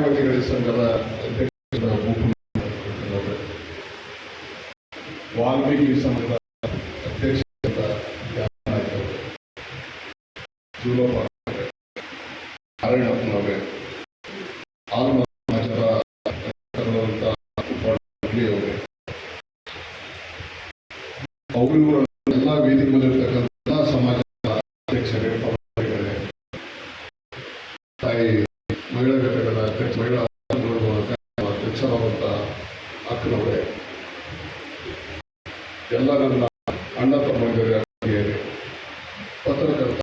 ನ್ಯಾಯವಾದಿಗಳ ಸಂಘದ ಅಧ್ಯಕ್ಷರ ವಾಲ್ಮೀಕಿ ಸಂಘದ ಅಧ್ಯಕ್ಷರಾದ ಜೂಲಪ್ಪ ನಾರಾಯಣಪ್ಪನವರೇ, ಆಲ್ಮ ಸಮಾಜದ ಅವರು ಎಲ್ಲ ವೇದಿಕೆ ಮೇಲಿರ್ತಕ್ಕಂಥ ಸಮಾಜದ ಅಧ್ಯಕ್ಷರೇ, ತಾಯಿ ಮಹಿಳಾ ಘಟಕದ ಅಧ್ಯಕ್ಷ, ಮಹಿಳಾ ಅಧ್ಯಕ್ಷರಾದಂಥ ಅಕ್ಕನವರೇ, ಎಲ್ಲ ನನ್ನ ಅಣ್ಣ ತಮ್ಮಂದಿರೇ, ಪತ್ರಕರ್ತ,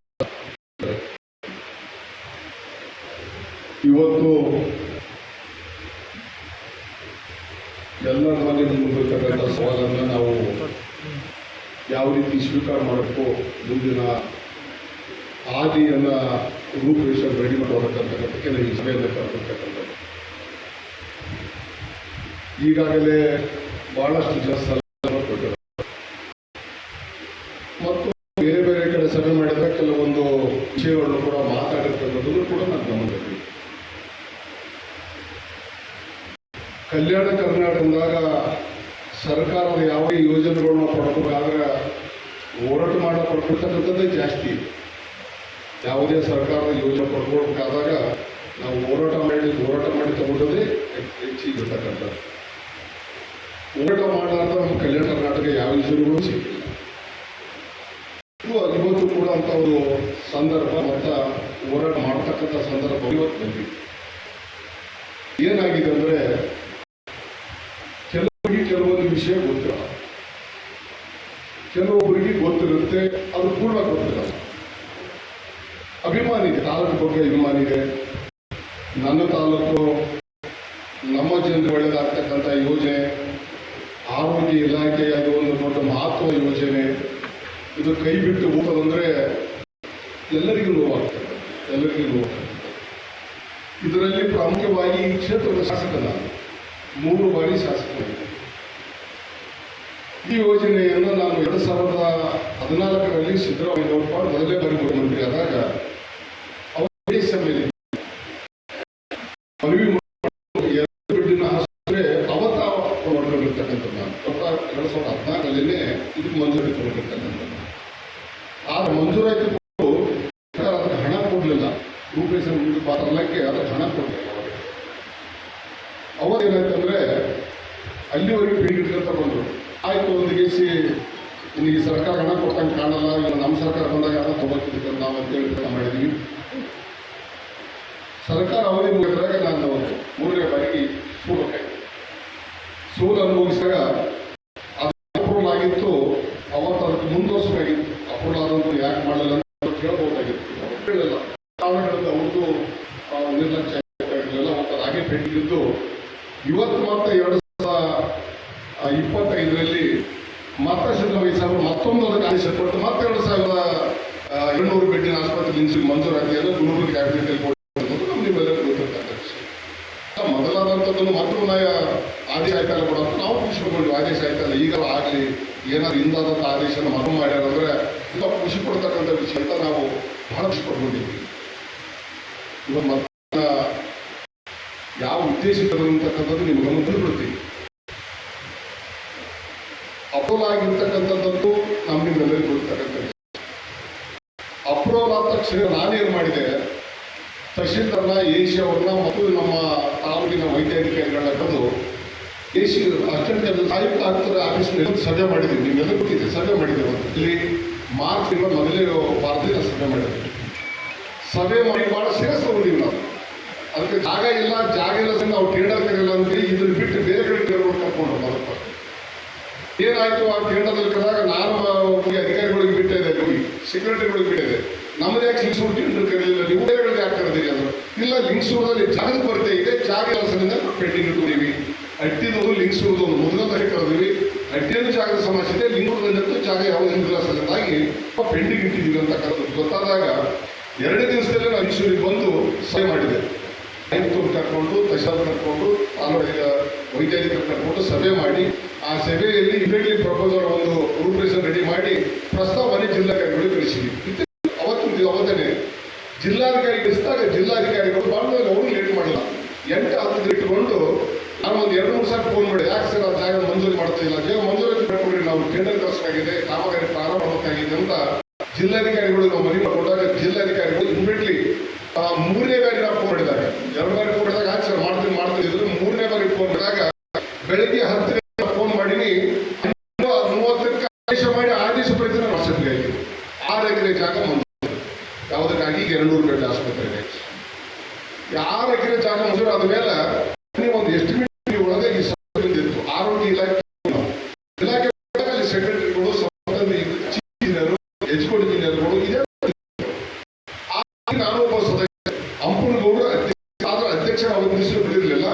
ಇವತ್ತು ಎಲ್ಲರ ಮನೆ ಮುಂದಿರ್ತಕ್ಕಂಥ ಸವಾಲನ್ನು ನಾವು ಯಾವ ರೀತಿ ಸ್ವೀಕಾರ ಮಾಡಬೇಕು, ಮುಂದಿನ ಆದಿಯನ್ನು ರೂಪರೇಷ ರೆಡಿ ಮಾಡತಕ್ಕಂಥದ್ದಕ್ಕೆ ಈ ಸಭೆಯನ್ನು ಕರೆದಿರ್ತಕ್ಕಂಥದ್ದು. ಈಗಾಗಲೇ ಬಹಳಷ್ಟು ಜನ ಸಲಹೆ ಕೊಟ್ಟಿದ್ದಾರೆ ಮತ್ತು ಬೇರೆ ಬೇರೆ ಕಡೆ ಸಭೆ ಮಾಡಿದ ಕೆಲವೊಂದು ವಿಷಯಗಳನ್ನು ಕೂಡ ಮಾತಾಡಿರ್ತಕ್ಕಂಥದ್ದು ಕೂಡ ನಾನು ಗಮನಿಸ್ತೀನಿ. ಕಲ್ಯಾಣ ಕರ್ನಾಟಕದಾಗ ಸರ್ಕಾರದ ಯಾವುದೇ ಯೋಜನೆಗಳನ್ನ ಪಡ್ಕೋಬೇಕಾದ್ರೆ ಹೋರಾಟ ಪಡ್ಕೊಳ್ತಕ್ಕಂಥದ್ದೇ ಜಾಸ್ತಿ. ಯಾವುದೇ ಸರ್ಕಾರದ ಯೋಜನೆ ಪಡ್ಕೊಳ್ಬೇಕಾದಾಗ ನಾವು ಹೋರಾಟ ಮಾಡಿ ತಗೊಂಡದೇ ಹೆಚ್ಚಿಗಿರ್ತಕ್ಕಂಥದ್ದು. ಹೋರಾಟ ಮಾಡಲಾರ್ದ ನಮ್ಮ ಕಲ್ಯಾಣ ಕರ್ನಾಟಕ ಯಾವ ಯೋಜನೆಗಳು ಸಿಕ್ಕಿಲ್ಲ. ಇವತ್ತು ಕೂಡ ಅಂತ ಒಂದು ಸಂದರ್ಭ ಮತ್ತು ಹೋರಾಟ ಮಾಡತಕ್ಕಂಥ ಸಂದರ್ಭ ಇವತ್ತು ಬಂದಿದೆ. ಏನಾಗಿದೆ ಅಂದರೆ ಕೆಲವೊಂದು ವಿಷಯ ಗೊತ್ತಿಲ್ಲ, ಕೆಲವೊಬ್ಬರಿಗೆ ಗೊತ್ತಿರುತ್ತೆ, ಅದು ಪೂರ್ಣ ಗೊತ್ತಿಲ್ಲ. ಅಭಿಮಾನ ಇದೆ, ತಾಲೂಕು ಬಗ್ಗೆ ಅಭಿಮಾನ ಇದೆ. ನನ್ನ ತಾಲೂಕು, ನಮ್ಮ ಜನರು ಒಳ್ಳೆದಾಗ್ತಕ್ಕಂಥ ಯೋಜನೆ, ಆರೋಗ್ಯ ಇಲಾಖೆಯ ಅದು ಒಂದು ದೊಡ್ಡ ಮಹತ್ವ ಯೋಜನೆ, ಇದು ಕೈ ಬಿಟ್ಟು ಹೋಗೋದಂದ್ರೆ ಎಲ್ಲರಿಗೂ ನೋವಾಗ್ತದೆ, ಎಲ್ಲರಿಗೂ ನೋವಾಗ್ತದೆ. ಇದರಲ್ಲಿ ಪ್ರಾಮುಖ್ಯವಾಗಿ ಈ ಕ್ಷೇತ್ರದ ಶಾಸಕನ 3 ಬಾರಿ ಶಾಸಕನಾಗಿದೆ. ಈ ಯೋಜನೆಯನ್ನು ನಾನು 2014ರಲ್ಲಿ ಸಿದ್ದರಾಮಯ್ಯ ಅವರು ಮೊದಲೇ ಬಾರಿ ಮುಖ್ಯಮಂತ್ರಿ ಆದಾಗ ಅವರ ಸಭೆಯಲ್ಲಿ ಮನವಿ 2 ಬೆಡ್ಡಿನ ಆಸ್ಪತ್ರೆ ಅವತ್ತ ನೋಡ್ಕೊಂಡಿರ್ತಕ್ಕಂಥದ್ದು. ನಾನು 2014ರಲ್ಲಿ ಇದಕ್ಕೆ ಮಂಜೂರಿ ತಗೊಂಡಿರ್ತಕ್ಕಂಥದ್ದು. ಆದ್ರೆ ಮಂಜೂರಾತಿ ಅದಕ್ಕೆ ಹಣ ಕೊಡಲಿಲ್ಲ, ರೂಪೇಶನ್ ಪಾತ್ರಕ್ಕೆ ಅದಕ್ಕೆ ಹಣ ಕೊಡಲಿಲ್ಲ. ಅವರು ಏನಾಯ್ತಂದ್ರೆ ಅಲ್ಲಿವರೆಗೆ ಪೀಡಿಗಿಟ್ಕೊಂತ ಬಂದರು. ಆಯ್ತು, ಒಂದು ಕೇಸಿ ನಿನಗೆ ಸರ್ಕಾರ ಹಣ ಕೊಟ್ಟಂಗೆ ಕಾಣಲ್ಲ, ಈಗ ನಮ್ಮ ಸರ್ಕಾರ ಬಂದಾಗ ಹಣ ತೊಗೊಳ್ತಿದ್ದ ನಾವು ಅಂತೇಳಿ ಮಾಡಿದ್ವಿ. ಸರ್ಕಾರ ಅವಧಿ ಮುಗಿದಾಗ ನಾನು 3ನೇ ಬಾರಿಗೆ ಸೋಲು ಅನುಭವಿಸಿದಾಗ ಅದು ಅಪ್ರೂವಲ್ ಆಗಿತ್ತು. ಅವತ್ತು ಅದಕ್ಕೆ ಮುಂದುವರಿಸಬೇಕಾಗಿತ್ತು. ಅಪ್ರೂವಲ್ ಆದಂತೂ ಯಾಕೆ ಮಾಡಲಿಲ್ಲ ಅಂತ ಕೇಳಬಹುದಾಗಿತ್ತು. ಕೇಳಲಿಲ್ಲ, ಕಾರಣಗಳಿಂದ ಅವ್ರದ್ದು ನಿರ್ಲಕ್ಷ್ಯ ಆಗಿರಲಿಲ್ಲ. ಅವತ್ತು ಹಾಗೆ ಪೆಂಡಿಂಗಿದ್ದು ಇವತ್ತು ಮಾತ್ರ 2025ರಲ್ಲಿ ಮತ್ತೆ ಸಿದ್ದರಾಮಯ್ಯ ಸಾಹೇಬರು ಮತ್ತೊಂದು ಅದಕ್ಕೆ ಆದೇಶ ಕೊಟ್ಟು ಮತ್ತೆ 2200 ಬೆಡ್ಡಿನ ಆಸ್ಪತ್ರೆ ನಿಲ್ಲಿಸಿ ಮಂಜೂರಾತಿಯನ್ನು ಗುಲ್ಬರ್ಗ ಕ್ಯಾಬಿನೆಟ್ ಕೊಟ್ಟಿರೋದು ನಮ್ಮ ನಿಮ್ಮೆಲ್ಲರಿಗೂ ಗೊತ್ತಿರ್ತಕ್ಕಂಥ ವಿಷಯ. ಮೊದಲಾದಂಥದ್ದನ್ನು ಮತ್ತು ಆದೇಶ ಆಯ್ತಲ್ಲ ಕೂಡ ನಾವು ಖುಷಿ ಪಡ್ಕೊಂಡ್ವಿ. ಆದೇಶ ಆಯ್ತಲ್ಲ, ಈಗ ಆಗಲಿ ಏನಾದ್ರು ಹಿಂದಾದಂಥ ಆದೇಶನ ಮರು ಮಾಡ್ಯಾರಂದ್ರೆ ತುಂಬ ಖುಷಿ ಪಡ್ತಕ್ಕಂಥ ವಿಷಯ ಅಂತ ನಾವು ಬಹಳ ಖುಷಿ ಪಡ್ಕೊಂಡಿದ್ವಿ. ಇವತ್ತು ಮತ್ತೆ ಯಾವ ಉದ್ದೇಶಗಳು ಅಂತಕ್ಕಂಥದ್ದು ನಿಮ್ಗೆ ಗಮನ ಬಿಡ್ತೀವಿ. ಅಪ್ರೂವಲ್ ಆಗಿರ್ತಕ್ಕಂಥದ್ದು ನಮ್ಮಿಂದೆಲ್ಲರಿಗೂ ಗೊತ್ತಕ್ಕಂಥ ವಿಷಯ. ಅಪ್ರೂವಲ್ ಆದ ತಕ್ಷಣ ನಾನೇನು ಮಾಡಿದೆ, ತಹಶೀಲ್ದಾರ್ನ ಎಸಿ ಅವ್ರನ್ನ ಮತ್ತು ನಮ್ಮ ತಾಲೂಕಿನ ವೈದ್ಯಾಧಿಕಾರಿಗಳನ್ನ ಕರೆದು ಎಸಿ ಅಸಿಸ್ಟೆಂಟ್ ಆಯುಕ್ತ ಆಯುಕ್ತರ ಆಫೀಸ್ನಲ್ಲಿ ಸಭೆ ಮಾಡಿದ್ದೀವಿ. ನೀವೆಲ್ಲ ಗೊತ್ತಿದೆ, ಸಭೆ ಮಾಡಿದ್ದೇವೆ. ಇಲ್ಲಿ ಮಾರ್ಚ್ ತಿಂಗಳ ಮೊದಲೇ ವಾರದಿಂದ ಸಭೆ ಮಾಡಿದ್ವಿ. ಸಭೆ ಮಾಡಿ ಭಾಳ ಸೀರಿಯಸ್ ತಗೊಂಡಿವಿ ನಾವು. ಅದಕ್ಕೆ ಜಾಗ ಇಲ್ಲ ನಾವು ಟೇಂಡರ್ ಕರೆಯಲ್ಲ ಅಂತೇಳಿ ಇದನ್ನು ಬಿಟ್ಟು ಬೇರೆ ಕಡೆ ಟೇಂಡರ್ ಕರ್ಕೊಂಡು ಹೋಗ್ಬೇಕು. ಏನಾಯ್ತು, ಆ ಟೇಂಡರ್ದಲ್ಲಿ ಕರೆದಾಗ ನಾನು ಅಧಿಕಾರಿಗಳಿಗೆ ಬಿಟ್ಟಿದೆ, ಸೆಕ್ರೆಟರಿಗಳಿಗೆ ಬಿಟ್ಟಿದೆ. ನಮ್ಮದು ಯಾಕೆ ಲಿಂಗ್ಸೂರು ಟೇಂಡರ್ ಕರೆಯಲಿಲ್ಲ, ನೀವು ಬೇರೆ ಯಾಕೆ ಕರೆದಿರಿ ಅಂದರು. ಇಲ್ಲ, ಲಿಂಗ್ಸೂರಲ್ಲಿ ಜಾಗದ ಕೊರತೆ ಇದೆ, ಜಾಗ ಕೆಲಸದಿಂದ ಪೆಂಡಿಂಗ್ ಇಟ್ಕೊಂಡಿವಿ. ಅಡ್ಡಿದವರು ಲಿಂಗ್ಸೂರದು ಒಂದು ಮೊದಲದಾಗಿ ಕರೆದಿವಿ. ಅಡ್ಡಿಯನ್ನು ಜಾಗದ ಸಮಸ್ಯೆ ಇದೆ, ಲಿಂಗೂರದಲ್ಲಂತೂ ಜಾಗ ಯಾವುದಿಲ್ಲ ಸಲುವಾಗಿ ಪೆಂಡಿಂಗ್ ಇಟ್ಟಿದ್ದೀವಿ ಅಂತ ಕರೆದು ಗೊತ್ತಾದಾಗ 2 ದಿವಸದಲ್ಲೇ ನಾನು ಲಿಂಗ್ಸೂರಿಗೆ ಬಂದು ಸಭೆ ಮಾಡಿದೆ. ಆಯುಕ್ತರು ಕರ್ಕೊಂಡು, ತಹಶೀಲ್ದಾರ್ ಕರ್ಕೊಂಡು, ತಾಲೂಕಿನ ವೈದ್ಯಾಧಿಕಾರಿ ಕರ್ಕೊಂಡು ಸಭೆ ಮಾಡಿ, ಆ ಸಭೆಯಲ್ಲಿ ಇಮಿಡಿಯೇಟ್ಲಿ ಪ್ರಪೋಸಲ್ ಒಂದು ರೂಪರೇಷನ್ ರೆಡಿ ಮಾಡಿ ಪ್ರಸ್ತಾವನೆ ಜಿಲ್ಲಾಧಿಕಾರಿಗಳಿಗೆ ಕಳಿಸಿದ್ವಿ. ಅವತ್ತೇ ಜಿಲ್ಲಾಧಿಕಾರಿ ಕಳಿಸಿದಾಗ ಜಿಲ್ಲಾಧಿಕಾರಿಗಳು ಭಾಳ ಅವರು ಲೇಟ್ ಮಾಡಿಲ್ಲ. 8 ಸರ್ ಆ ಜಾಗ ಮಂಜೂರಿ ಮಾಡ್ತಾ ಇಲ್ಲ, ಜಾಗ ಮಂಜೂರಿ ಮಾಡ್ಕೊಡ್ರಿ, ನಾವು ಟೆಂಡರ್ ಕಳಿಸ್ಬೇಕಾಗಿದೆ, ಕಾಮಗಾರಿ ಪ್ರಾರಂಭ ಮಾಡಬೇಕಾಗಿದೆ ಅಂತ ಜಿಲ್ಲಾಧಿಕಾರಿಗಳು ನಾವು ಮನವಿ ಮಾಡಿಕೊಂಡಾಗ ಜಿಲ್ಲಾಧಿಕಾರಿಗಳು ಇಮಿಡಿಯೇಟ್ಲಿ 3ನೇ ಬಾರಿ ನಾವು ಫೋನ್ ಮಾಡಿದಾಗ, 2 ಬಾರಿ ಫೋನ್ ಮಾಡಿದಾಗ ಆಯ್ತು ಸರ್ ಮಾಡ್ತೀನಿ ಇದ್ರು 3ನೇ ಬಾರಿ ಫೋನ್ ಮಾಡಿದಾಗ ಬೆಳಗ್ಗೆ 10 ಫೋನ್ ಮಾಡೀನಿ, 30ಕ್ಕೆ ಆದೇಶ ಮಾಡಿ ಆದೇಶ ಪ್ರತಿ ನಾನು ವರ್ಷಕ್ಕೆ 6 ಎಕರೆ ಜಾಗ ಮಂಜೂರು, ಯಾವುದಕ್ಕಾಗಿ 200 ಬೆಡ್ ಆಸ್ಪತ್ರೆಗೆ 6 ಎಕರೆ ಜಾಗ ಮಂಜೂರು ಆದ ಮೇಲೆ ಒಂದು ಎಸ್ಟಿಮೇಟ್ ಒಳಗೆ ಈ ಬಂದಿತ್ತು. ಆರೋಗ್ಯ ಇಲಾಖೆ ಸೆಕ್ರೆಟರಿಗಳು, ಇಂಜಿನಿಯರ್, ಎಜುಕೇಟೆಡ್ ಇಂಜಿನಿಯರ್ಗಳು ಇದೆ. ನಾನು ಒಬ್ಬ ಸದಸ್ಯ ಹಂಪನಗೌಡರು ಅಧ್ಯಕ್ಷ ಅವಧಿಸಲು ಬಿಟ್ಟಿರಲಿಲ್ಲ.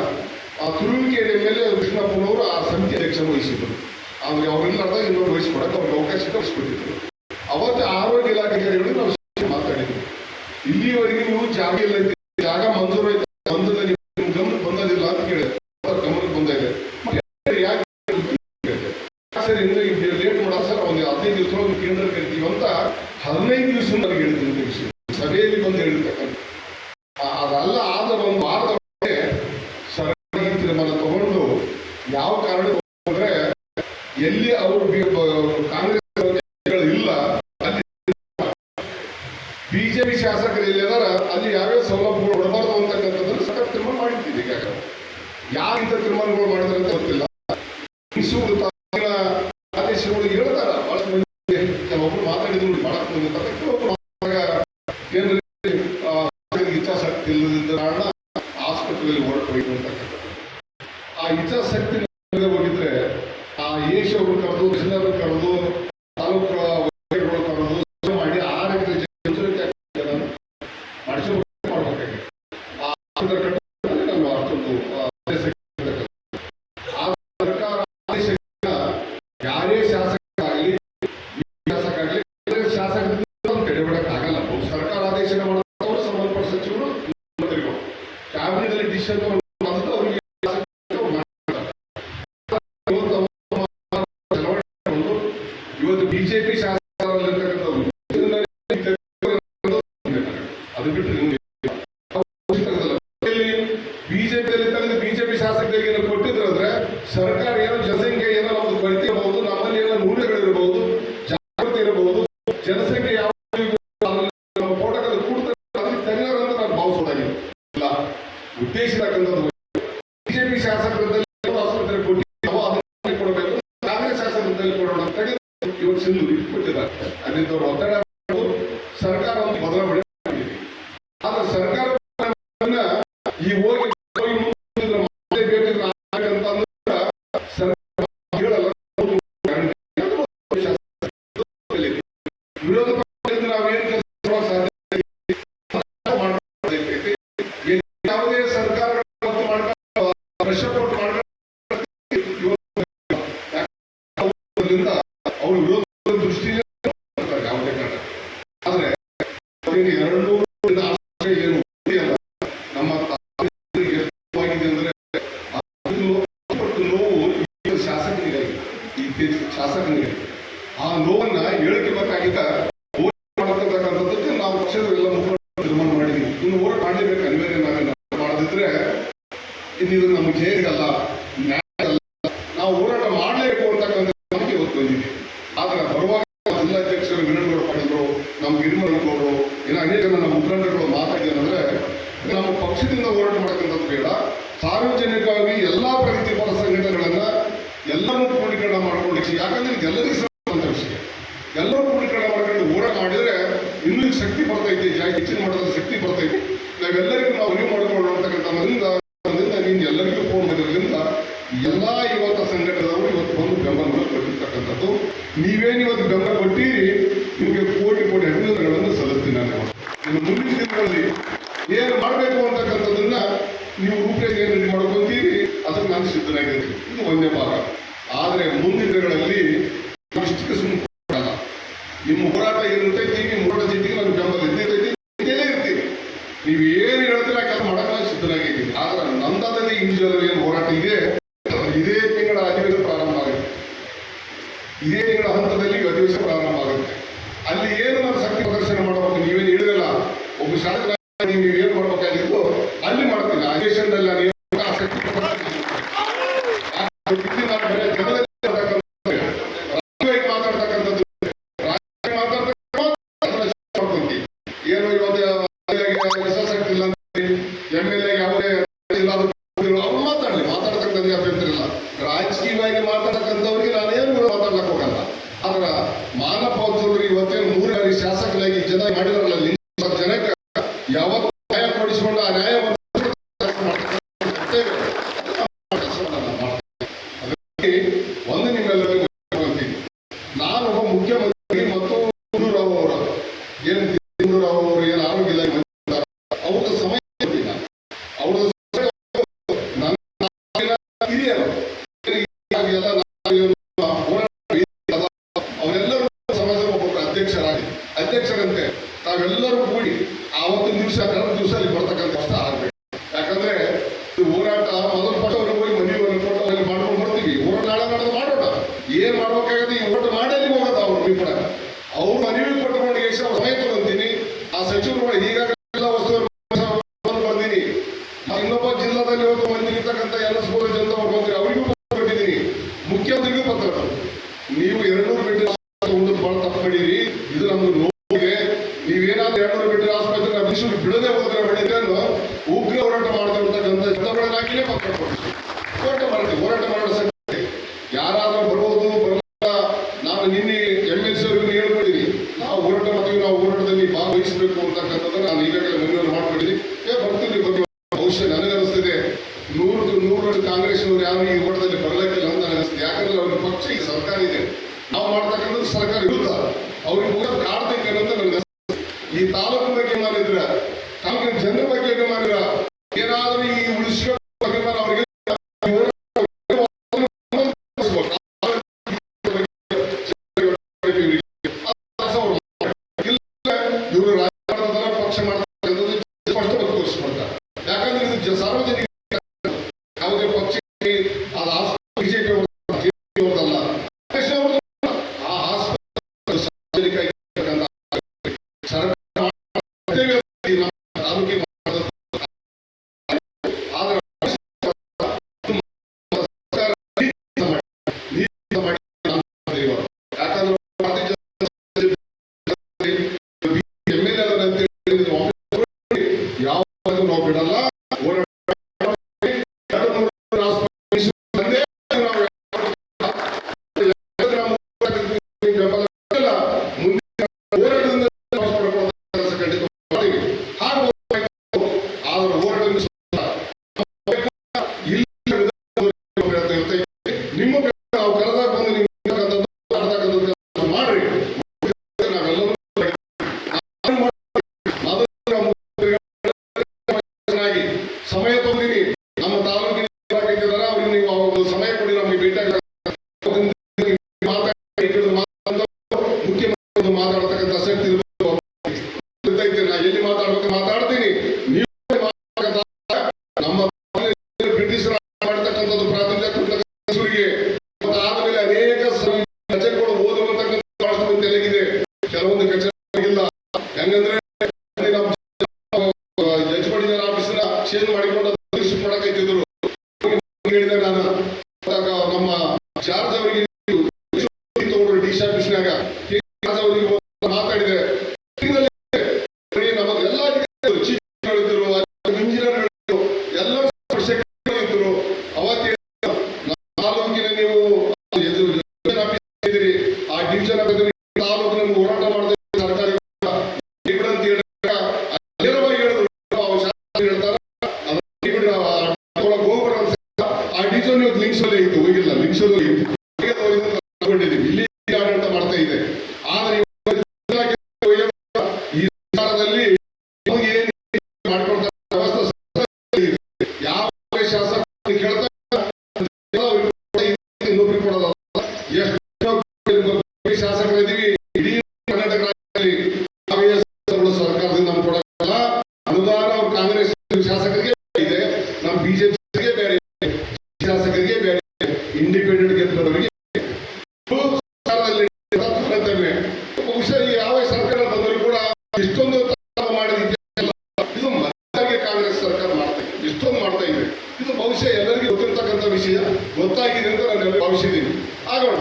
ತುರುವಿಕೆ ಮೇಲೆ ಕೃಷ್ಣಪ್ಪನವರು ಆ ಸಮಿತಿ ಅಧ್ಯಕ್ಷ ವಹಿಸಿದ್ರು. ಆದ್ರೆ ಅವರೆಲ್ಲರದ ಇನ್ನೊಂದು ವಹಿಸ್ಕೊಡಕ್ಕೆ ಅವ್ರಿಗೆ ಅವಕಾಶ ಕಳಿಸ್ಕೊಟ್ಟಿದ್ರು. ಅವತ್ತು ಆರೋಗ್ಯ ಇಲಾಖೆಗಳು ನಾವು ಮಾತಾಡಿದ್ವಿ, ಇಲ್ಲಿವರೆಗೆ ನೀವು ಜಾಗ ಇಲ್ಲ, ಜಾಗ ಮಂಜೂರು ಐತೆ, ಗಮನಕ್ಕೆ ಬಂದದಿಲ್ಲ ಅಂತ ಕೇಳಿದೆ. ಗಮನಕ್ಕೆ ಬಂದಿದೆ, ಸರ್ ಇನ್ನು ಲೇಟ್ ಮಾಡ ಸರ್, ಒಂದು 15 ದಿವಸ ಕೇಂದ್ರ ಕರಿತೀವಿ ಅಂತ 15 ದಿವಸ ನನಗೆ ಹೇಳಿದ್ದೀನಿ ವಿಷಯ ಸಭೆಯಲ್ಲಿ ಬಂದು ಹೇಳಿರ್ತಕ್ಕಂಥ. ಅದಲ್ಲ ಆದ ಒಂದು ವಾರದ ಸರ್ಕಾರ ಈ ತೀರ್ಮಾನ ತಗೊಂಡು ಯಾವ ಕಾರಣ ಅಂದ್ರೆ ಎಲ್ಲಿ ಅವರು ಕಾಂಗ್ರೆಸ್ ಇಲ್ಲ, ಅಲ್ಲಿ ಬಿಜೆಪಿ ಶಾಸಕರು ಎಲ್ಲಿ ಅದಾರ ಅಲ್ಲಿ ಯಾವ್ಯಾವ ಸೌಲಭ್ಯಗಳು ಕೊಡಬಾರ್ದು ಅಂತಕ್ಕಂಥದ್ದನ್ನು ಸರ್ಕಾರ ತೀರ್ಮಾನ ಮಾಡಿದ್ದೀವಿ. ಈಗ ಯಾರಿಂತ ತೀರ್ಮಾನಗಳು ಮಾಡಿದ್ರೆ ಅಂತ ಗೊತ್ತಿಲ್ಲ. ಆದೇಶಗಳು ಹೇಳ್ತಾರ ಬಹಳಷ್ಟು ಮಂದಿ, ಕೆಲವೊಬ್ರು ಮಾತಾಡಿದ್ರು, ಬಹಳಷ್ಟು ಮಂದಿ ಕೇಂದ್ರ ಇಚ್ಛಾಶಕ್ತಿ ಇಲ್ಲದಿದ್ದ ಕಾರಣ ಆಸ್ಪತ್ರೆಯಲ್ಲಿ ಹೊರಟಬೇಕು ಅಂತಕ್ಕಂಥದ್ದು. ಆ ಇಚ್ಛಾಶಕ್ತಿ ಹೋಗಿದ್ರೆ ಆ ಏಷ್ ಅವರು ಕರೆದು, ಕೃಷ್ಣರು ಕರೆದು, ತಾಲೂಕು ವೈದ್ಯರುಗಳು ಕರೆದು ಮಾಡಿ 6 ಎಕರೆ ಮಾಡಬೇಕಾಗಿದೆ. ಆ ನಾನು ಅಷ್ಟೊಂದು ಸರ್ಕಾರ ಯಾರೇ ಶಾಸಕರಾಗಲಿ ಕಡೆಬಿಡಕ್ಕಾಗಲ್ಲ. ಸರ್ಕಾರ ಆದೇಶ ಮಾಡೋರು ಸಂಬಂಧಪಟ್ಟ ಸಚಿವರು ಕ್ಯಾಬಿನೆಟ್ ಅಲ್ಲಿ ಡಿಸಿಷನ್ ಅವರಿಗೆ ಇವತ್ತು ಬಿಜೆಪಿ ಶಾಸಕರಲ್ಲಿರ್ತಕ್ಕಂಥವ್ರು ಅದು ಬಿಟ್ಟರೆ ಬಿಜೆಪಿಯಲ್ಲಿ ತಂದು ಬಿಜೆಪಿ ಶಾಸಕರಿಗೆ ಕೊಟ್ಟಿದ್ರು ಅಂದ್ರೆ ಸರ್ಕಾರ ಏನೋ ಜನಸಂಖ್ಯೆ ಏನೋ ನಮ್ದು ಕೊರತೆ ಇರಬಹುದು, ನಮ್ಮಲ್ಲಿ ಏನೋ ನ್ಯೂನಗಳಿರಬಹುದು, ಜಾಗೃತಿ ಇರಬಹುದು, ಜನಸಂಖ್ಯೆ ಯಾವ ನಮ್ಮ ಫೋಟೋಗಳು ಕೂಡ್ತಾರೆ ಅದಕ್ಕೆ ತೆಗೆಯೋರು ಅಂತ ನಾನು ಭಾವಿಸೋದಾಗಿಲ್ಲ. ಉದ್ದೇಶಿತಕ್ಕಂಥದ್ದು ಬಿಜೆಪಿ ಶಾಸಕರಲ್ಲಿ ಆಸ್ಪತ್ರೆ ಕೊಟ್ಟಿದ್ದಾವೋ ಅದನ್ನು ಕೊಡಬೇಕು, ಕಾಂಗ್ರೆಸ್ ಶಾಸಕರಲ್ಲಿ ಕೊಡೋಣ ಅಂತ ಇವತ್ತು ಸಿಂಧು ಕೊಟ್ಟಿದ್ದಾರೆ. ಅಲ್ಲಿದ್ದವರು ಒತ್ತಡ ಸರ್ಕಾರ ಒಂದು ಬದಲಾವಣೆ ಮಾಡಿದೆ. ಆದ್ರೆ ಸರ್ಕಾರ ಈ ಹೋಗಿ ವಿರೋಧ ಪಕ್ಷದಿಂದ ನಾವೇನು ಯಾವುದೇ ಸರ್ಕಾರ ಅವರು ವಿರೋಧ ದೃಷ್ಟಿಯಿಂದ ಯಾವುದೇ ಕಾರಣ. ಆದ್ರೆ 200 ಏನು ನಮ್ಮ ಆಗಿದೆ ಅಂದ್ರೆ ನೋವು ಶಾಸಕನಿಗೆ, ಈ ಶಾಸಕನಿಗೆ ಆ ನೋವನ್ನ ಹೇಳಿಕೆ ಬೇಕಾಗಿದ್ದ ಮಾಡತಕ್ಕಂಥದ್ದಕ್ಕೆ ನಾವು ಪಕ್ಷದೆಲ್ಲ ಮುಖಂಡರು ತೀರ್ಮಾನ ಮಾಡಿದ್ವಿ. ಇನ್ನು ಹೋರಾಟ ಮಾಡಲೇಬೇಕು, ಅನಿವಾರ್ಯ. ನಾವೇನು ಮಾಡದಿದ್ರೆ ಇದು ನಮ್ಗೆ ಜೈಲಿಗಲ್ಲ, ನ್ಯಾಯ ಅಲ್ಲ, ನಾವು ಹೋರಾಟ ಮಾಡಲೇಬೇಕು ಅಂತಕ್ಕಂಥ ನಮಗೆ ಇವತ್ತು ಬಂದಿದೆ. ಆದ್ರೆ ಬರುವಾಗ ಜಿಲ್ಲಾಧ್ಯಕ್ಷರು ವಿನಂತಿಗಳು ಮಾಡಿದ್ರು, ನಮ್ಮ ಗಿರಿಮನಗೌಡರು ಇನ್ನು ಅನೇಕ ನಮ್ಮ ಮುಖಂಡರುಗಳು ಮಾತಾಡಿದ್ರೆ ನಮ್ಮ ಪಕ್ಷದಿಂದ ಹೋರಾಟ ಮಾಡತಕ್ಕಂಥದ್ದು ಬೇಡ, ಸಾರ್ವಜನಿಕವಾಗಿ ಎಲ್ಲಾ ಪ್ರಗತಿಪರ ಸಂಘಟನೆಗಳನ್ನ ಎಲ್ಲರೂ ಕ್ರೋಢೀಕರಣ ಮಾಡ್ಕೊಳ್ಳಿಕ್ಕೆ, ಯಾಕಂದ್ರೆ ಎಲ್ಲರಿಗೂ ಸಂಬಂಧ ವಿಷಯ, ಎಲ್ಲರೂ ಕ್ರೋಢೀಕರಣ ಮಾಡ್ಕೊಂಡು ಹೋರಾಟ ಮಾಡಿದ್ರೆ ಇನ್ನೂ ಶಕ್ತಿ ಬರ್ತೈತಿ, ಹೆಚ್ಚಿನ ಮಟ್ಟದ ಶಕ್ತಿ ಬರ್ತೈತಿ. ನಾವೆಲ್ಲರಿಗೂ ನಾವು ಅರಿವು ಮಾಡಿಕೊಳ್ಳೋಣ ಅಂತಕ್ಕಂಥದ್ರಿಂದ ನೀನು ಎಲ್ಲರಿಗೂ ಫೋನ್ ಮಾಡಿದ್ರಿಂದ ಎಲ್ಲಾ ಇವತ್ತು ಸಂಘಟನೆದವರು ಇವತ್ತು ಬಂದು ಬೆಂಬಲವನ್ನು ಕೊಟ್ಟಿರ್ತಕ್ಕಂಥದ್ದು. ನೀವೇನು ಇವತ್ತು ಬೆಂಬಲ ಕೊಟ್ಟಿರಿ, ನಿಮಗೆ ಕೋಟಿ ಅಭಿನಂದನೆಗಳನ್ನು ಸಲ್ಲಿಸ್ತೀನಿ. ನಾನು ಇನ್ನು ಮುಂದಿನ ದಿನಗಳಲ್ಲಿ ಏನು ಮಾಡಬೇಕು ಅಂತಕ್ಕಂಥದ್ದನ್ನ ನೀವು ರೂಪರೇಖೆ ಏನು ಮಾಡ್ಕೊಂತೀರಿ ಅದಕ್ಕೆ ನಾನು ಸಿದ್ಧನಾಗಿದ್ದೀನಿ. ಇದು ಒಂದೇ ಭಾಗ. ಆದರೆ ಮುಂದಿನ ದಿನಗಳಲ್ಲಿ ಇಷ್ಟಕ್ಕೆ ಸುಮ್ಮನೆ ನಿಮ್ಮ ಹೋರಾಟ ಏನಿರ್ತೈತಿ, ನಿಮ್ಮ ಹೋರಾಟ ಜೊತೆಗೆ ನಾನು ಬೆಂಬಲ ಇರ್ತೈತಿ, ಇರ್ತೀವಿ. ನೀವು ಏನು ಹೇಳ್ತೀರ ಕೆಲಸ ಮಾಡಕ್ಕೆ ನಾನು ಸಿದ್ಧನಾಗಿದ್ದೀನಿ. ಆದ್ರೆ ನಂದಾದಲ್ಲಿ ಇಂಡಿವಿಜುವಲ್ ಏನು ಹೋರಾಟ ಇದೆ, ಇದೇ ತಿಂಗಳ ಅಧಿವೇಶನ ಪ್ರಾರಂಭ ಆಗುತ್ತೆ, ಇದೇ ತಿಂಗಳ ಹಂತದಲ್ಲಿ ಅಧಿವೇಶನ ಪ್ರಾರಂಭ ಆಗುತ್ತೆ. ಅಲ್ಲಿ ಏನು ನಾನು ಶಕ್ತಿ ಪ್ರದರ್ಶನ ಮಾಡಬೇಕು, ನೀವೇನು ಹೇಳಿದಲ್ಲ, ಒಬ್ಬ ಶಾಸಕ ನೀವು ಏನು ಮಾಡ್ಬೇಕಾಗಿತ್ತು ಅಲ್ಲಿ ಮಾಡ್ತೀನಿ. ಅಧಿವೇಶನದಲ್ಲಿ ನಾನು ಶಕ್ತಿ ಪ್ರದರ್ಶನ ಮಾಡಿದ್ರಲ್ಲ ಜನಕ್ಕೆ ಯಾವತ್ತು ನ್ಯಾಯ ಕೊಡಿಸಿಕೊಂಡು ಆ ನ್ಯಾಯವನ್ನು ಒಂದು ನಿಮ್ಮೆಲ್ಲರಿಗೂ ನಾನು ಒಬ್ಬ ಮುಖ್ಯಮಂತ್ರಿ ಮತ್ತು ರಾವ್ ಅವರು ಏನು ಆರೋಗ್ಯ ಇಲಾಖೆ ಅವ್ರದ ಸಮಯ ಅವ್ರದ ಹಿರಿಯರು ಅವರೆಲ್ಲರೂ ಸಮಾಜದ ಒಬ್ಬೊಬ್ಬರು ಅಧ್ಯಕ್ಷರಂತೆ ನಾವೆಲ್ಲರೂ ಕೂಡಿ ಆವತ್ತಿನ ದಿವಸ ಕಳೆದ ದಿವಸ ಅಲ್ಲಿ ಬರ್ತಕ್ಕಂಥ ಕಷ್ಟ ಆಗ್ಬೇಕು. ಯಾಕಂದ್ರೆ ಹೋರಾಟ ಮೊದಲು ಪಟ್ಟವರು ಹೋಗಿ ಮನೆಯನ್ನು ಕೊಟ್ಟು ಅಲ್ಲಿ ಮಾಡ್ಕೊಂಡು ಬರ್ತೀವಿ. ಹೋರಾಟ ನಾಳೆ ಮಾಡೋಣ, ಏನ್ ಮಾಡ್ಬೇಕಾಗತ್ತೆ ಈ ಓಟ್ ಮಾಡಿ ಹೋಗೋದು ಅವ್ರು ಕೂಡ ಅವ್ರು ಮನವಿ ಕೊಟ್ಟುಕೊಂಡು ಎಷ್ಟು ಸಮಯ ತಗೊಂತೀನಿ. ಆ ಸಚಿವರು ಈಗಾಗಲೇ ಎಲ್ಲ ವಸ್ತುವನ್ನು ಬಂದಿನಿ. ಇನ್ನೊಬ್ಬ ಜಿಲ್ಲಾದಲ್ಲಿ ಇವತ್ತು ಮಂತ್ರಿ ಇರ್ತಕ್ಕಂಥ ಎಲ್ಲ ಸ್ಕೂಲ್ ಜನತಾ ಮಂತ್ರಿ ಅವರಿಗೂ ಕೊಟ್ಟಿದ್ದೀನಿ, ಮುಖ್ಯಮಂತ್ರಿಗೂ ಪತ್ರ. ನೀವು 200 ಬೆಡ್ ಬಹಳ ತಪ್ಪು ಮಾಡಿರಿ, ಇದು ನಮ್ಗೆ ನೋವಿದೆ. ನೀವೇನಾದ್ರೂ 200 ಬೆಡ್ ಆಸ್ಪತ್ರೆ ಮನುಷ್ಯರು ಬಿಡದೆ ಹೋದ್ರೆ ಬೆಳಿಗ್ಗೆ ಉಗ್ರ ಹೋರಾಟ ಮಾಡ್ತಿರ್ತಕ್ಕಂಥ ಜನಗಳನ್ನಾಗಿಯೇ ಪತ್ರ ಕೊಡ್ತೀವಿ. ಹೋರಾಟ ಮಾಡೋ ಸಂಖ್ಯೆ ಯಾರಾದ್ರೂ ಬರ್ಬೋದು ಬರಲ್ಲ. ನಾನು ನಿನ್ನೆ MLC ಅವರಿಗೆ ಹೇಳ್ಕೊಡಿದ್ದೀನಿ, ನಾವು ಹೋರಾಟ ಮಾಡ್ತೀವಿ, ನಾವು ಹೋರಾಟದಲ್ಲಿ ಭಾಗವಹಿಸಬೇಕು ಅಂತಕ್ಕಂಥದ್ದು ನಾನು ಈಗಾಗಲೇ ಮನವಿ ಮಾಡ್ಕೊಂಡಿದ್ದೀನಿ. ಬರ್ತೀವಿ ಬಹುಶಃ ನನಗನ್ನಿಸ್ತದೆ 100 ಕಾಂಗ್ರೆಸ್ನವರು ಯಾರು ಈ ಹೋರಾಟದಲ್ಲಿ ಬರಲಿಕ್ಕಿಲ್ಲ ಅಂತ ನನಗೆ. ಯಾಕಂದ್ರೆ ಅವ್ರ ಪಕ್ಷ ಈ ಸರ್ಕಾರ ಇದೆ, ನಾವು ಮಾಡ್ತಕ್ಕಂಥದ್ದು ಸರ್ಕಾರ ವಿರುದ್ಧ ಅವ್ರಿಗೆ ಕೂಡ ಕಾಡ್ತೈತೆ ಅಂತ ನನಗೆ. ಈ ತಾಲೂಕು ಬಗ್ಗೆ ಮಾಡಿದ್ರ ತಾಲೂಕಿನ ಜನರ ಬಗ್ಗೆ ಮಾಡಿದ್ರ ಏನಾದ್ರೂ ಈ ಉಳಿಸ್ಕೊ ಅಭಿಮಾನ ಅವರಿಗೆ ಇವರು ರಾಜಕಾರಣದ ಪಕ್ಷ ಮಾಡ್ತಕ್ಕಂಥದ್ದು ಸ್ಪಷ್ಟವಾಗಿ ತೋರಿಸ್ಕೊಳ್ತಾರೆ. ಯಾಕಂದ್ರೆ ಇದು ಸಾರ್ವಜನಿಕ ಯಾವುದೇ ಪಕ್ಷಕ್ಕೆ ಅದು ಬಿಜೆಪಿ ಅವ್ರದಲ್ಲ, ಆ ಆಸ್ಪತ್ರೆ ಸಾರ್ವಜನಿಕ ನಾವು ಬಿಡಲ್ಲ. ನಿಮ್ಮ ನಾವು ಕರೆದಾಗ ಬಂದು ಮಾಡ್ರಿ. ಸಮಯ ತಗೊಂಡಿನಿ, ನಮ್ಮ ತಾಲೂಕಿನ ಅವ್ರಿಗೆ ನೀವು ಸಮಯ ಕೊಡಿ, ನಮಗೆ ಭೇಟಿಯಾಗ ಮುಖ್ಯಮಂತ್ರಿ ಮಾತಾಡ್ತಕ್ಕಂಥ ಶಕ್ತಿ ಇರ್ತೈತೆ. ನಾ ಎಲ್ಲಿ ಮಾತಾಡ್ಬೇಕು ಮಾತಾಡ್ತೀನಿ. ನೀವು ನಮ್ಮ ಬ್ರಿಟಿಷರ ಮಾಡ್ತಕ್ಕಂಥದ್ದು ಪ್ರಾತಿನಿಧ್ಯ ಆದ್ಮೇಲೆ ಅನೇಕ ಕಚೇರಿಗಳು ಓದುವಂತಕ್ಕಂಥ ತೆಲಗಿದೆ, ಕೆಲವೊಂದು ಕಚೇರಿಗಳಿಲ್ಲ. ಹೆಂಗಂದ್ರೆ ಜಜ್ಮಡಿನ ಆಫೀಸನ್ನ ಚೇಂಜ್ ಮಾಡಿಕೊಂಡು ಮಾಡಕೈತಿದ್ರು. ಹೇಳಿದೆ ನಾನು ನಮ್ಮ ಜಾರ್ಜ್ ಅವರಿಗೆ ತಗೊಂಡ್ರು ಡಿ ಸಿ ಆಫೀಸ್ನಾಗ ಅವರಿಗೆ ಮಾತಾಡಿದೆ. ನಮಗೆಲ್ಲ ಚೀಫ್ಗಳಿದ್ರು, ಇಂಜಿನಿಯರ್ಗಳಿದ್ರು, ಎಲ್ಲರೂ ಇದ್ರು. ಅವತ್ತು ತಾಲೂಕಿನ ನೀವು ಇದ್ದೀರಿ, ಆ ಡಿವಿಷನ್ ತಾಲೂಕು ನಮ್ಗೆ ಹೋರಾಟ ಮಾಡಿದ್ರೆ ಸರ್ಕಾರಿ ಅಂತ ನೇರವಾಗಿ ಹೇಳಿದ್ರು. ಹೇಳ್ತಾರೆ ಗೋಪುರ ಆ ಡಿವಿಷನ್ ಲಿಂಕ್ಸ್ ಅಲ್ಲೇ ಇತ್ತು, ಹೋಗಿಲ್ಲ. ಲಿಂಕ್ಸ್ ತಗೊಂಡಿದ್ದೀವಿ, ಇಲ್ಲಿ ಆಡಳಿತ ಮಾಡ್ತಾ ಇದೆ. ಆದ್ರೆ ಈ ಸರ್ಕಾರದಲ್ಲಿ ಮಾಡ್ಕೊಳ್ತಾರೆ ವ್ಯವಸ್ಥೆ. ಯಾವ ಶಾಸಕ ಕೇಳ್ತಾರೆ ನೌಕರಿ ಕೊಡೋದಲ್ಲ. ಎಷ್ಟು ಶಾಸಕರಿದ್ದೀವಿ ಇಡೀ ಕರ್ನಾಟಕ ರಾಜ್ಯದಲ್ಲಿ ಸರ್ಕಾರದಿಂದ ನಮ್ಗೆ ಕೊಡಲ್ಲ ಅನುದಾನ. ಅವ್ರು ಕಾಂಗ್ರೆಸ್ ಶಾಸಕರಿಗೆ ಇದೆ, ನಮ್ಮ ಬಿಜೆಪಿಗೆ ಬೇರೆ ಶಾಸಕರಿಗೆ ಬೇರೆ, ಇಂಡಿಪೆಂಡೆಂಟ್ ಗೆದ್ದವರಿಗೆ ಬಹುಶಃ ಯಾವ ಸರ್ಕಾರ ಬಂದರೂ ಕೂಡ ಇಷ್ಟೊಂದು ಮಾಡಿದ ಇದು ಮತ್ತೆ ಕಾಂಗ್ರೆಸ್ ಸರ್ಕಾರ ಮಾಡ್ತಾ ಇದೆ, ಇಷ್ಟೊಂದು ಮಾಡ್ತಾ ಇದೆ. ಇದು ಬಹುಶಃ ಎಲ್ಲರಿಗೂ ಗೊತ್ತಿರ್ತಕ್ಕಂಥ ವಿಷಯ, ಗೊತ್ತಾಗಿದೆ ಅಂತ ನಾನು ಭಾವಿಸಿದ್ದೀನಿ. ಆಗೋಣ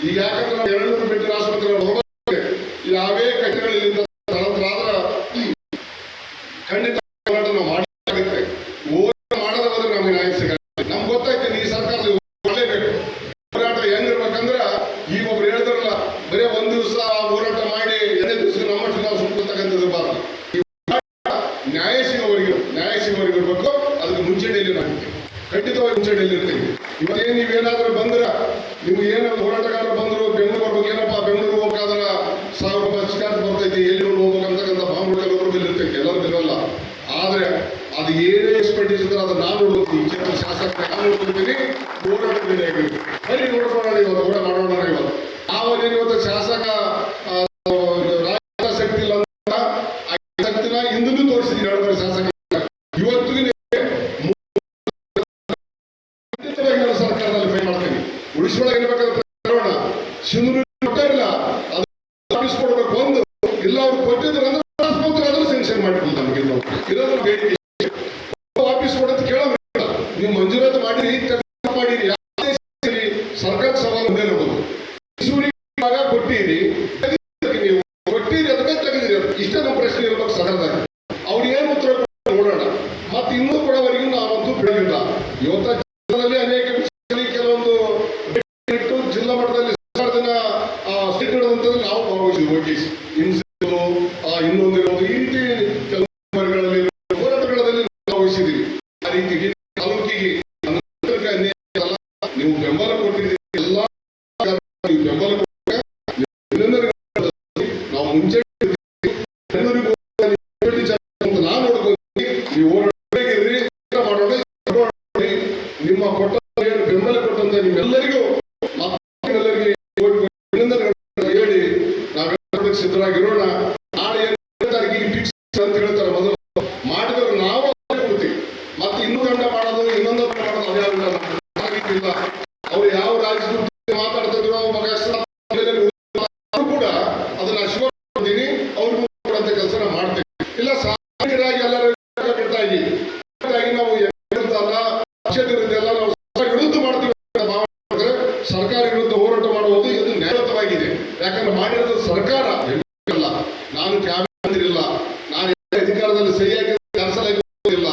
ಈಗ, ಯಾಕಂದ್ರೆ ನಾವು 200 ಬೆಡ್ ಆಸ್ಪತ್ರೆ ಹೋಗೋಕೆ ಯಾವೇ ಕಟ್ಟಡಗಳಿಂದ ಸ್ಥಳಾಂತರ ಖಂಡಿತ ಹೋರಾಟ ನಾವು ಮಾಡಲಾಗುತ್ತೆ. ಹೋರಾಟ ಮಾಡದ ಹೋದ್ರೆ ನಮಗೆ ನ್ಯಾಯ ಸಿಗಲ್ಲ. ನಮ್ಗೆ ಗೊತ್ತಾಯ್ತು ಈ ಸರ್ಕಾರದ ಮಾಡಲೇಬೇಕು. ಹೋರಾಟ ಹೆಂಗಿರ್ಬೇಕಂದ್ರ ಈಗ ಒಬ್ರು ಹೇಳಿದ್ರಲ್ಲ, ಬರೀ 1 ದಿವಸ ಹೋರಾಟ ಮಾಡಿ 2 ದಿವಸ ನಮ್ಮಷ್ಟು ನಾವು ಸುಮ್ಮತಕ್ಕಂಥ ನಾನು ನೋಡ್ತಿದ್ದೀನಿ, ಹೋರಾಟದಲ್ಲಿ ಆಗಿರ್ಬೇಕು. ಬರೀ ನೋಡ್ಕೊಳ್ಳೋಣ, ಇವತ್ತು ಓಡ ಮಾಡೋಣ. ಇವತ್ತು ಶಾಸಕ ರಾಜ್ಯ ಶಕ್ತಿ ಇಲ್ಲ ಅಂತ ಆ ಶಕ್ತಿನ ಹಿಂದೂ ತೋರಿಸಿದ್ದೀನಿ. 2 ಬಾರಿ ಶಾಸಕ ಇವತ್ತಿಗೂ ಸರ್ಕಾರದಲ್ಲಿ ಫೈಲ್ ಮಾಡ್ತೀನಿ. ಉಳಿಸ್ಕೊಳಗೆ ಇರ್ಬೇಕಾದ್ರೆ ಶಿವನು ಕೊಟ್ಟಿಲ್ಲ, ಅದು ಆಫೀಸ್ ಕೊಡ್ಬೇಕು. ಒಂದು ಇಲ್ಲ ಅವ್ರು ಕೊಟ್ಟಿದ್ರು ಅಂದ್ರೆ ಆಸ್ಪತ್ರೆ ಸೆಂಕ್ಷನ್ ಮಾಡಿದ್ರು. ನಮಗೆ ಇರೋದ್ರ ಬೇಡಿಕೆ ಆಫೀಸ್ ಕೊಡೋದು ಕೇಳೋದು. ನೀವು ಮಂಜೂರಾತಿ ಮಾಡಿರಿ, ಮಾಡಿರಿ, ಸರ್ಕಾರ ಸವಾಲು ಮುಂದೆ ನೋಡೋದು. ಶಿವನಿಗೆ ಕೊಟ್ಟಿರಿ, ನೀವು ಕೊಟ್ಟಿರಿ, ಅದಕ್ಕೆ ತೆಗೆದಿರಿ. ಇಷ್ಟೇ ನಮ್ಮ ಪ್ರಶ್ನೆ ಇರ್ಬೇಕು ಸರ್ಕಾರದಾಗ. ಅವ್ರು ಏನು ಉತ್ತರ ನೋಡೋಣ. ಮತ್ತೆ ಇನ್ನೂ ಕೊಡೋವರೆಗೂ ನಾವಂತೂ ಬೆಳೆದಿಲ್ಲ. ಇವತ್ತು ಜಿಲ್ಲೆಯಲ್ಲಿ ಅನೇಕ ಕೆಲವೊಂದು ಜಿಲ್ಲಾ ಮಟ್ಟದಲ್ಲಿ ಸೀಟ್ ಇಡೋದಂತಂದ್ರೆ ನಾವು ಭಾಗವಹಿಸಿದ್ವಿ. ಇನ್ನೊಂದಿರೋದು ಈ ರೀತಿ ಕೆಲವು ಹೋರಾಟಗಳಲ್ಲಿ ಭಾಗವಹಿಸಿದ್ದೀವಿ. ಆ ರೀತಿ ತಾಲೂಕಿಗೆ ನೀವು ಬೆಂಬಲ ಕೊಟ್ಟಿದ್ದೀರಿ. ಎಲ್ಲ ನೀವು ಬೆಂಬಲ ನಾವು ಮುಂಚೆ ನಾನು ನೋಡ್ಕೊಂಡ್ರಿ. ನೀವು ಹೋರಾಟಗಿರ್ರಿ, ಮಾಡೋಣ. ನಿಮ್ಮ ಕೊಟ್ಟ ಬೆಂಬಲ ಕೊಟ್ಟಂತ ನಿಮ್ಮೆಲ್ಲರಿಗೂ ಹೇಳಿ ನಾವೆಲ್ಲ ಸಿದ್ಧರಾಗಿರೋಣ. ನಾಳೆ ತಾರೀಕಿಗೆ ಫಿಕ್ಸ್ ಅಂತ ಹೇಳ್ತಾರೆ. ಮೊದಲು ಮಾಡಿದವರು ನಾವು ಕೊಡ್ತೀವಿ. ಮತ್ತೆ ಇನ್ನೂ ದಂಡ ಮಾಡೋದು, ಇನ್ನೊಂದು ಮಾಡೋದು ಅದ್ಯಾವಿಲ್ಲ. ಅವ್ರು ಯಾವ ರಾಜಕೀಯ ಮಾತಾಡ್ತಿದ್ರು ಕೂಡ ಅದನ್ನ ಶಿವ ಕೊಡ್ತೀನಿ, ಅವ್ರಿಗೂ ಕೊಡಂತ ಕೆಲಸ ಮಾಡ್ತೀವಿ. ಇಲ್ಲ ಸಾಮಾನ್ಯರಾಗಿ ಎಲ್ಲರೂ ನಾವು ವಿರುದ್ಧ ಎಲ್ಲ ನಾವು ವಿರುದ್ಧ ಮಾಡ್ತೀವಿ. ಸರ್ಕಾರ ವಿರುದ್ಧ ಹೋರಾಟ ಮಾಡುವುದು ಇದು ನ್ಯಾಯಯುತವಾಗಿದೆ. ಯಾಕಂದ್ರೆ ಮಾಡಿರೋದು ಸರ್ಕಾರ ಅಲ್ಲ. ನಾನು ಕ್ಯಾಬಿನೆಟ್ ಇಲ್ಲ, ನಾನು ಅಧಿಕಾರದಲ್ಲಿ ಸರಿಯಾಗಿ ಕೆಲಸಲಿಲ್ಲ.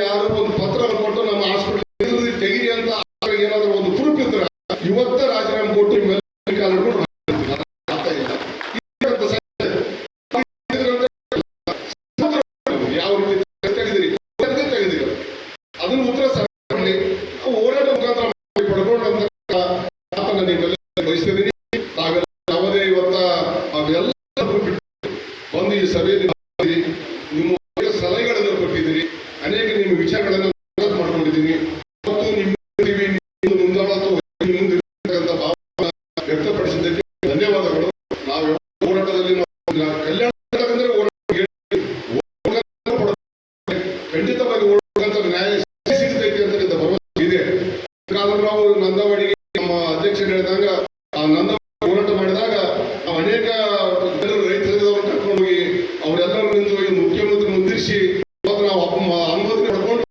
ಯಾರು ಒಂದು ಪತ್ರವನ್ನು ಕೊಟ್ಟು ನಮ್ಮ ಹಾಸ್ಪಿಟಲ್ ತೆಗಿರಿ ಅಂತ ಏನಾದ್ರು ಒಂದು ಪ್ರೂಫ್ ಇದ್ರೆ ಇವತ್ತ ರಾಜೀನಾಮೆ ಕೊಟ್ಟು ಯಾವ ರೀತಿ ತೆಗೆದಿರಿ ಅದನ್ನು ಉತ್ತರ ಸರ್ಕಾರದಲ್ಲಿ ಹೋರಾಟ ಮುಖಾಂತರ ಪಡ್ಕೊಂಡು ಮಾತನ್ನ ನೀವೆಲ್ಲ ಬಯಸ್ತಿದ್ದೀನಿ. ಯಾವುದೇ ಇವತ್ತ ಅವೆಲ್ಲ ಬಂದು ಈ ಸಭೆಯಲ್ಲಿ ನಿಮ್ಮ ಸಲಹೆಗಳನ್ನು ಕೊಟ್ಟಿದ್ದೀರಿ. ಅನೇಕ ನಿಮ್ಮ ವಿಚಾರಗಳನ್ನು ಮಾಡ್ಕೊಂಡಿದ್ದೀನಿ. ಮತ್ತು ನಿಮ್ಮ ಮುಂದಾಳತ್ವ ಭಾವನೆ ವ್ಯಕ್ತಪಡಿಸಿದ್ದಕ್ಕೆ ಧನ್ಯವಾದಗಳು. ನಾವು ಹೋರಾಟದಲ್ಲಿ ಕಲ್ಯಾಣ ಖಂಡಿತವಾಗಿ ಹೋರಾಟ ನ್ಯಾಯ ಸಿಗತೈತಿ ಅಂತ ಭರವಸೆ ಇದೆ. ನಾವು ನಂದವಾಡಿಗೆ ನಮ್ಮ ಅಧ್ಯಕ್ಷರು ಹೇಳಿದಾಗ ನಂದವಾಡಿ ಹೋರಾಟ ಮಾಡಿದಾಗ ಅನೇಕ ರೈತರನ್ನು ಕರ್ಕೊಂಡು ಹೋಗಿ ಅವರೆಲ್ಲರೂ ನಿಂತು ಮುಖ್ಯಮಂತ್ರಿ ಮುಂದಿರಿಸಿ ನಾವು ಅನುಮತಿ ಪಡ್ಕೊಂಡು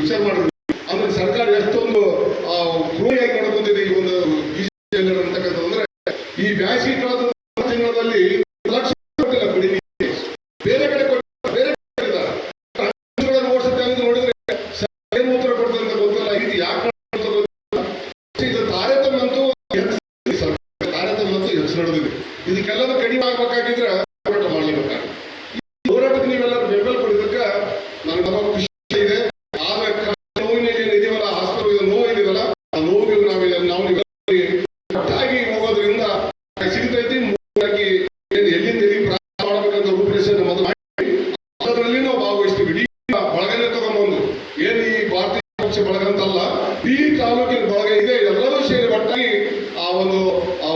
ವಿಚಾರ ಮಾಡಿದ್ವಿ. ಅಂದ್ರೆ ಸರ್ಕಾರ ಎಷ್ಟೊಂದು ಕ್ರೂರಿಯಾಗಿ ನಡ್ಕೊಂಡಿದೆ ಈ ಒಂದು ಬಿಜೆಪಿ ಅಂತಕ್ಕಂಥದ್ರೆ ಈ ಬ್ಯಾಸಿಗೆ ತಿಂಗಳಲ್ಲಿ ಲಕ್ಷ ಕೊಟ್ಟಿಲ್ಲ ಬಿಡಿ, ಬೇರೆ ಕಡೆ ಬೇರೆ ನೋಡಿದ್ರೆ ಏನು ಉತ್ತರ ಕೊಡ್ತಾರೆ ಅಂತ ಗೊತ್ತಿಲ್ಲ. ಇದು ಯಾಕೆ ಇದು ತಾರತಮ್ಯ ಅಂತೂ ಹೆಚ್ಚು ನಡೆದಿದೆ. ಇದಕ್ಕೆಲ್ಲದ ಕಡಿಮೆ ಆಗ್ಬೇಕಾಗಿದ್ರೆ ಹೋರಾಟ ಮಾಡ್ಲೇಬೇಕಾಗುತ್ತೆ. ಈ ಹೋರಾಟಕ್ಕೆ ನೀವೆಲ್ಲರೂ ಬೆಂಬಲ ಕೊಡಿದಕ್ಕೆ ನನಗೆ ಬರೋ ಖುಷಿ ಇದೆ. ಆದ್ರೆ ನೋವಿನಲ್ಲಿ ಇದೀವಲ್ಲ, ಹಾಸ್ಪಿಟಲ್ ನೋವು ಇದೆಯಲ್ಲ, ಆ ನೋವಿಗೆ ನಾವು ಒಟ್ಟಾಗಿ ಹೋಗೋದ್ರಿಂದ ಸಿಗ್ತೈತಿ. ಎಲ್ಲಿಂದ ಎಲ್ಲಿ ಪ್ರಾರಂಭ ಮಾಡಬೇಕಂತ ರೂಪರೇಷೆ ಮೊದಲು ಮಾಡಿ ಅದರಲ್ಲಿ ನಾವು ಭಾಗವಹಿಸ್ತೀವಿ. ಇಡೀ ಬಳಗನೆ ತಗೊಂಡ್ಬಂದು ಏನು ಈ ಭಾರತೀಯ ಪಕ್ಷ ಬಳಗ ಅಂತಲ್ಲ, ಈ ತಾಲೂಕಿನ ಬಳಗ ಇದೆ. ಎಲ್ಲರೂ ಸೇರಿ ಒಟ್ಟಾಗಿ ಆ ಒಂದು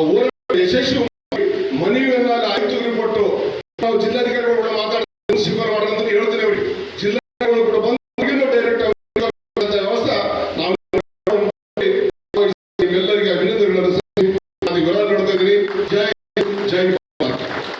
ಹೋರಾಟ ಯಶಸ್ವಿ ಮನವಿಯನ್ನ ಆಯುಕ್ತರಿಗೆ ಕೊಟ್ಟು ನಾವು ಜಿಲ್ಲಾಧಿಕಾರಿಗಳು ಮಾತಾಡಿ ಸ್ವೀಕಾರ ಮಾಡೋದಂತ ಹೇಳ್ತೇನೆ. ಅವ್ರಿಗೆ ಜಿಲ್ಲಾಧಿಕಾರಿಗಳು ಕೂಡ ಬಂದು